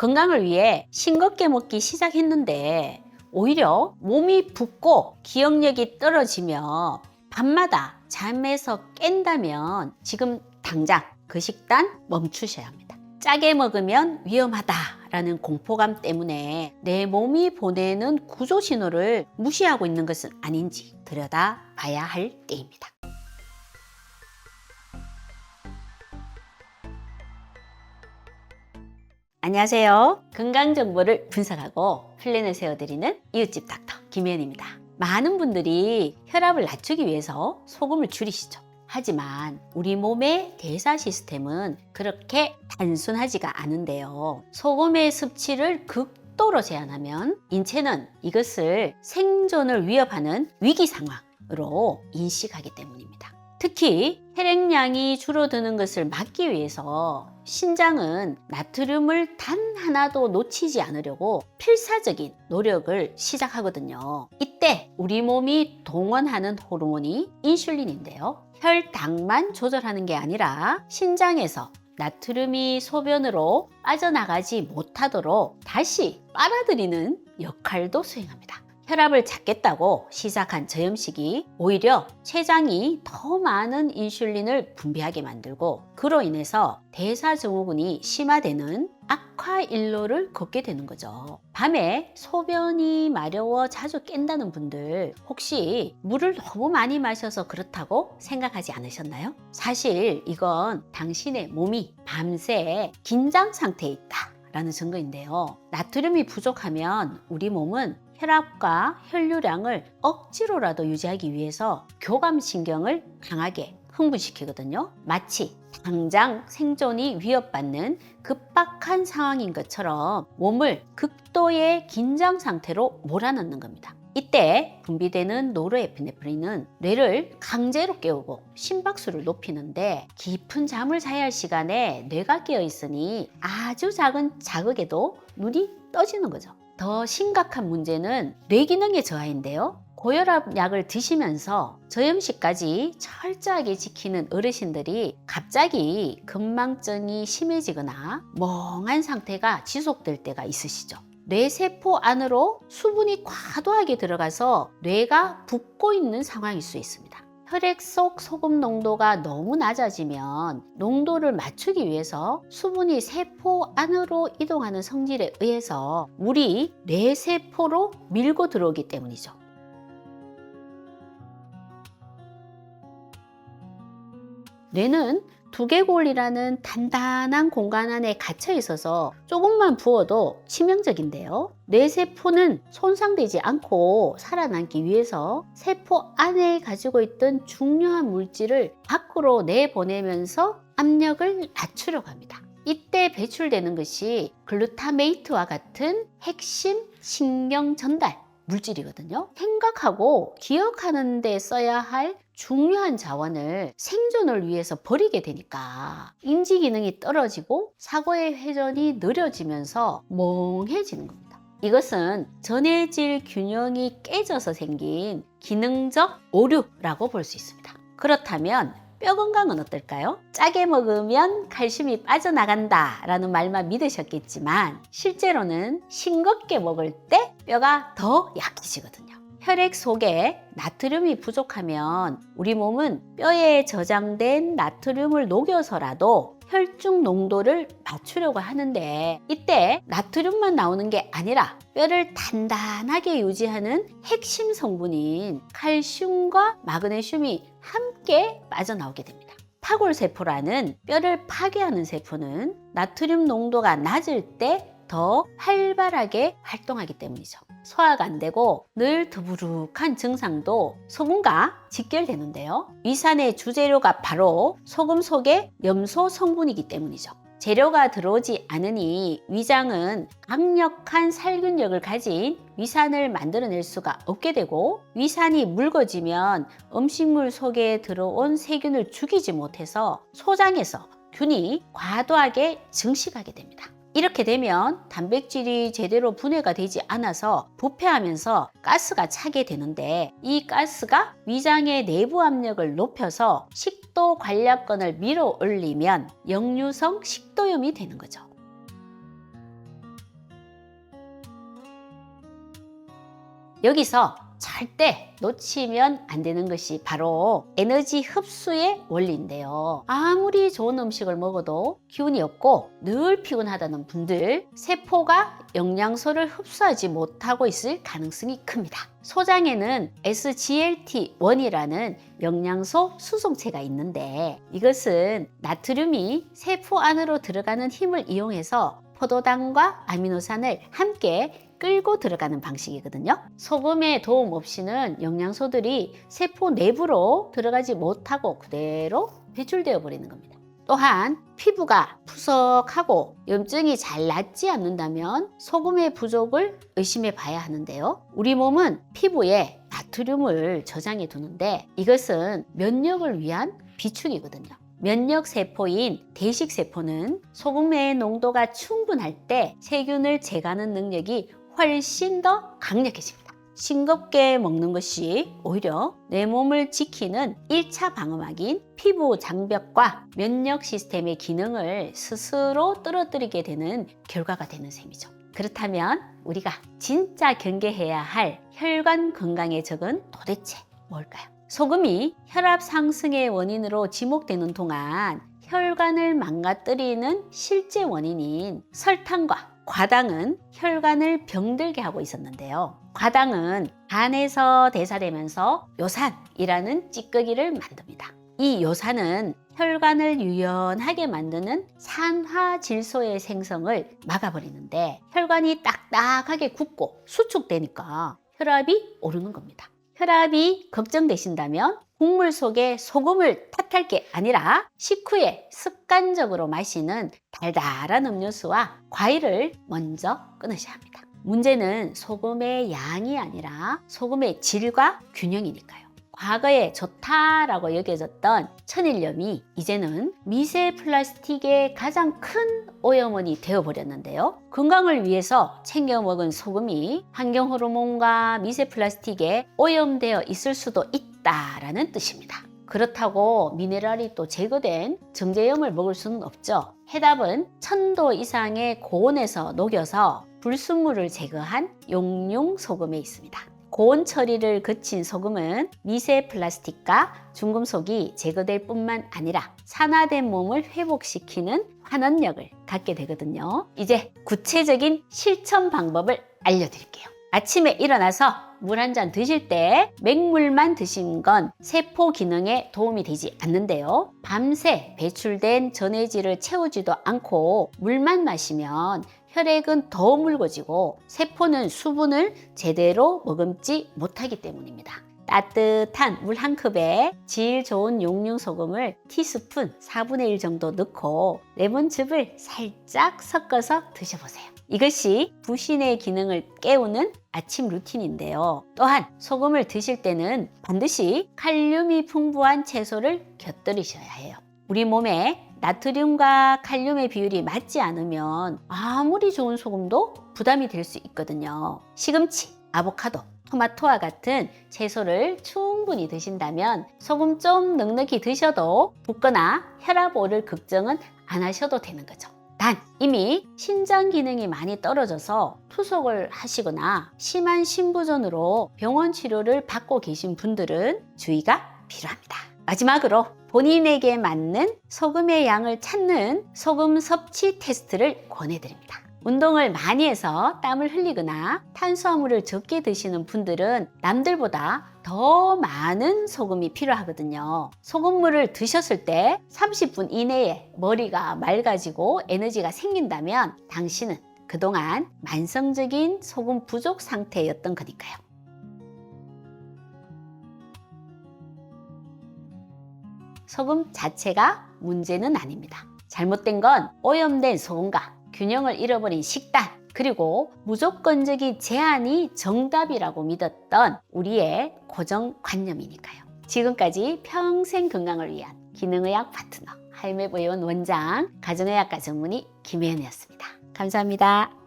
건강을 위해 싱겁게 먹기 시작했는데 오히려 몸이 붓고 기억력이 떨어지며 밤마다 잠에서 깬다면 지금 당장 그 식단 멈추셔야 합니다. 짜게 먹으면 위험하다라는 공포감 때문에 내 몸이 보내는 구조 신호를 무시하고 있는 것은 아닌지 들여다봐야 할 때입니다. 안녕하세요. 건강 정보를 분석하고 플랜을 세워드리는 이웃집 닥터 김혜연입니다. 많은 분들이 혈압을 낮추기 위해서 소금을 줄이시죠. 하지만 우리 몸의 대사 시스템은 그렇게 단순하지가 않은데요. 소금의 섭취를 극도로 제한하면 인체는 이것을 생존을 위협하는 위기 상황으로 인식하기 때문입니다. 특히 혈액량이 줄어드는 것을 막기 위해서 신장은 나트륨을 단 하나도 놓치지 않으려고 필사적인 노력을 시작하거든요. 이때 우리 몸이 동원하는 호르몬이 인슐린인데요. 혈당만 조절하는 게 아니라 신장에서 나트륨이 소변으로 빠져나가지 못하도록 다시 빨아들이는 역할도 수행합니다. 혈압을 잡겠다고 시작한 저염식이 오히려 췌장이 더 많은 인슐린을 분비하게 만들고 그로 인해서 대사증후군이 심화되는 악화 일로를 걷게 되는 거죠. 밤에 소변이 마려워 자주 깬다는 분들 혹시 물을 너무 많이 마셔서 그렇다고 생각하지 않으셨나요? 사실 이건 당신의 몸이 밤새 긴장 상태에 있다라는 증거인데요. 나트륨이 부족하면 우리 몸은 혈압과 혈류량을 억지로라도 유지하기 위해서 교감신경을 강하게 흥분시키거든요. 마치 당장 생존이 위협받는 급박한 상황인 것처럼 몸을 극도의 긴장 상태로 몰아넣는 겁니다. 이때 분비되는 노르에피네프린은 뇌를 강제로 깨우고 심박수를 높이는데 깊은 잠을 자야 할 시간에 뇌가 깨어 있으니 아주 작은 자극에도 눈이 떠지는 거죠. 더 심각한 문제는 뇌기능의 저하인데요. 고혈압 약을 드시면서 저염식까지 철저하게 지키는 어르신들이 갑자기 건망증이 심해지거나 멍한 상태가 지속될 때가 있으시죠. 뇌세포 안으로 수분이 과도하게 들어가서 뇌가 붓고 있는 상황일 수 있습니다. 혈액 속 소금 농도가 너무 낮아지면 농도를 맞추기 위해서 수분이 세포 안으로 이동하는 성질에 의해서 물이 뇌세포로 밀고 들어오기 때문이죠. 뇌는 두개골이라는 단단한 공간 안에 갇혀 있어서 조금만 부어도 치명적인데요. 뇌세포는 손상되지 않고 살아남기 위해서 세포 안에 가지고 있던 중요한 물질을 밖으로 내보내면서 압력을 낮추려고 합니다. 이때 배출되는 것이 글루타메이트와 같은 핵심 신경 전달 물질이거든요. 생각하고 기억하는 데 써야 할 중요한 자원을 생존을 위해서 버리게 되니까 인지 기능이 떨어지고 사고의 회전이 느려지면서 멍해지는 겁니다. 이것은 전해질 균형이 깨져서 생긴 기능적 오류라고 볼 수 있습니다. 그렇다면 뼈 건강은 어떨까요? 짜게 먹으면 칼슘이 빠져나간다 라는 말만 믿으셨겠지만 실제로는 싱겁게 먹을 때 뼈가 더 약해지거든요. 혈액 속에 나트륨이 부족하면 우리 몸은 뼈에 저장된 나트륨을 녹여서라도 혈중 농도를 맞추려고 하는데 이때 나트륨만 나오는 게 아니라 뼈를 단단하게 유지하는 핵심 성분인 칼슘과 마그네슘이 함께 빠져나오게 됩니다. 파골세포라는 뼈를 파괴하는 세포는 나트륨 농도가 낮을 때 더 활발하게 활동하기 때문이죠. 소화가 안 되고 늘 더부룩한 증상도 소금과 직결되는데요. 위산의 주재료가 바로 소금 속의 염소 성분이기 때문이죠. 재료가 들어오지 않으니 위장은 강력한 살균력을 가진 위산을 만들어낼 수가 없게 되고 위산이 묽어지면 음식물 속에 들어온 세균을 죽이지 못해서 소장에서 균이 과도하게 증식하게 됩니다. 이렇게 되면 단백질이 제대로 분해가 되지 않아서 부패하면서 가스가 차게 되는데 이 가스가 위장의 내부 압력을 높여서 식도 관략근을 밀어 올리면 역류성 식도염이 되는 거죠. 여기서 절대 놓치면 안 되는 것이 바로 에너지 흡수의 원리인데요. 아무리 좋은 음식을 먹어도 기운이 없고 늘 피곤하다는 분들, 세포가 영양소를 흡수하지 못하고 있을 가능성이 큽니다. 소장에는 SGLT1이라는 영양소 수송체가 있는데 이것은 나트륨이 세포 안으로 들어가는 힘을 이용해서 포도당과 아미노산을 함께 끌고 들어가는 방식이거든요. 소금의 도움 없이는 영양소들이 세포 내부로 들어가지 못하고 그대로 배출되어 버리는 겁니다. 또한 피부가 푸석하고 염증이 잘 낫지 않는다면 소금의 부족을 의심해 봐야 하는데요. 우리 몸은 피부에 나트륨을 저장해 두는데 이것은 면역을 위한 비축이거든요. 면역 세포인 대식 세포는 소금의 농도가 충분할 때 세균을 제거하는 능력이 훨씬 더 강력해집니다. 싱겁게 먹는 것이 오히려 내 몸을 지키는 1차 방어막인 피부 장벽과 면역 시스템의 기능을 스스로 떨어뜨리게 되는 결과가 되는 셈이죠. 그렇다면 우리가 진짜 경계해야 할 혈관 건강의 적은 도대체 뭘까요? 소금이 혈압 상승의 원인으로 지목되는 동안 혈관을 망가뜨리는 실제 원인인 설탕과 과당은 혈관을 병들게 하고 있었는데요. 과당은 간에서 대사되면서 요산이라는 찌꺼기를 만듭니다. 이 요산은 혈관을 유연하게 만드는 산화질소의 생성을 막아버리는데 혈관이 딱딱하게 굳고 수축되니까 혈압이 오르는 겁니다. 혈압이 걱정되신다면 국물 속에 소금을 탓할 게 아니라 식후에 습관적으로 마시는 달달한 음료수와 과일을 먼저 끊으셔야 합니다. 문제는 소금의 양이 아니라 소금의 질과 균형이니까요. 과거에 좋다라고 여겨졌던 천일염이 이제는 미세 플라스틱의 가장 큰 오염원이 되어버렸는데요. 건강을 위해서 챙겨 먹은 소금이 환경 호르몬과 미세 플라스틱에 오염되어 있을 수도 있다라는 뜻입니다. 그렇다고 미네랄이 또 제거된 정제염을 먹을 수는 없죠. 해답은 1000도 이상의 고온에서 녹여서 불순물을 제거한 용융 소금에 있습니다. 고온 처리를 거친 소금은 미세 플라스틱과 중금속이 제거될 뿐만 아니라 산화된 몸을 회복시키는 환원력을 갖게 되거든요. 이제 구체적인 실천 방법을 알려드릴게요. 아침에 일어나서 물 한 잔 드실 때 맹물만 드신 건 세포 기능에 도움이 되지 않는데요. 밤새 배출된 전해질을 채우지도 않고 물만 마시면 혈액은 더 묽어지고 세포는 수분을 제대로 머금지 못하기 때문입니다. 따뜻한 물 한 컵에 질 좋은 용융소금을 티스푼 4분의 1 정도 넣고 레몬즙을 살짝 섞어서 드셔보세요. 이것이 부신의 기능을 깨우는 아침 루틴인데요. 또한 소금을 드실 때는 반드시 칼륨이 풍부한 채소를 곁들이셔야 해요. 우리 몸에 나트륨과 칼륨의 비율이 맞지 않으면 아무리 좋은 소금도 부담이 될 수 있거든요. 시금치, 아보카도, 토마토와 같은 채소를 충분히 드신다면 소금 좀 넉넉히 드셔도 붓거나 혈압 오를 걱정은 안 하셔도 되는 거죠. 단 이미 신장 기능이 많이 떨어져서 투석을 하시거나 심한 신부전으로 병원 치료를 받고 계신 분들은 주의가 필요합니다. 마지막으로 본인에게 맞는 소금의 양을 찾는 소금 섭취 테스트를 권해드립니다. 운동을 많이 해서 땀을 흘리거나 탄수화물을 적게 드시는 분들은 남들보다 더 많은 소금이 필요하거든요. 소금물을 드셨을 때 30분 이내에 머리가 맑아지고 에너지가 생긴다면 당신은 그동안 만성적인 소금 부족 상태였던 거니까요. 소금 자체가 문제는 아닙니다. 잘못된 건 오염된 소금과 균형을 잃어버린 식단, 그리고 무조건적인 제한이 정답이라고 믿었던 우리의 고정관념이니까요. 지금까지 평생 건강을 위한 기능의학 파트너 하이맵의원 원장, 가정의학과 전문의 김혜연이었습니다. 감사합니다.